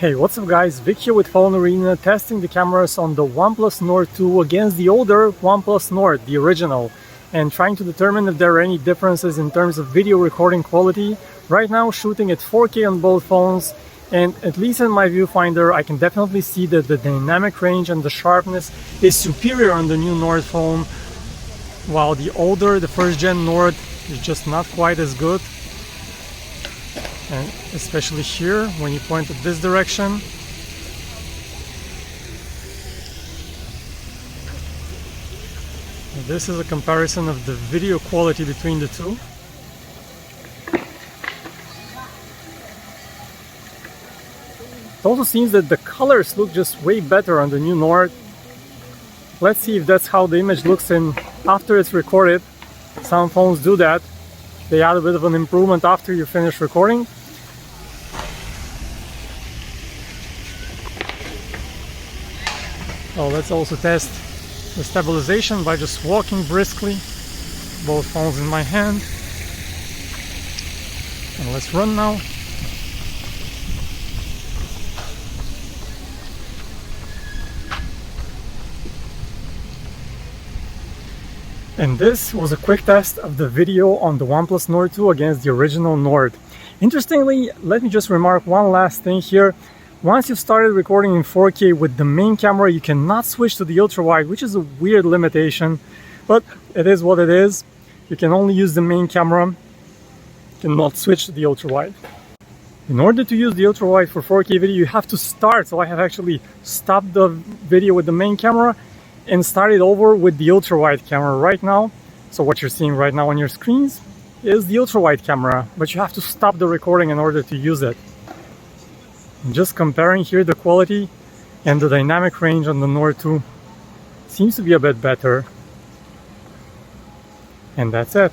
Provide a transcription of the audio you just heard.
Hey, what's up guys, Vic here with PhoneArena, testing the cameras on the OnePlus Nord 2 against the older OnePlus Nord, the original, and trying to determine if there are any differences in terms of video recording quality. Right now shooting at 4K on both phones, and at least in my viewfinder I can definitely see that the dynamic range and the sharpness is superior on the new Nord phone, while the older, the first gen Nord is just not quite as good. And especially here, when you point at this direction. This is a comparison of the video quality between the two. It also seems that the colors look just way better on the new Nord. Let's see if that's how the image looks in after it's recorded. Some phones do that. They add a bit of an improvement after you finish recording. So let's also test the stabilization by just walking briskly, both phones in my hand. And let's run now. And this was a quick test of the video on the OnePlus Nord 2 against the original Nord. Interestingly, let me just remark one last thing here. Once you've started recording in 4K with the main camera, you cannot switch to the ultra-wide, which is a weird limitation, but it is what it is. You can only use the main camera, you cannot switch to the ultra-wide. In order to use the ultra-wide for 4K video, you have to start. So I have actually stopped the video with the main camera and started over with the ultra-wide camera right now. So what you're seeing right now on your screens is the ultra-wide camera, but you have to stop the recording in order to use it. Just comparing here the quality and the dynamic range on the Nord 2 seems to be a bit better. And that's it.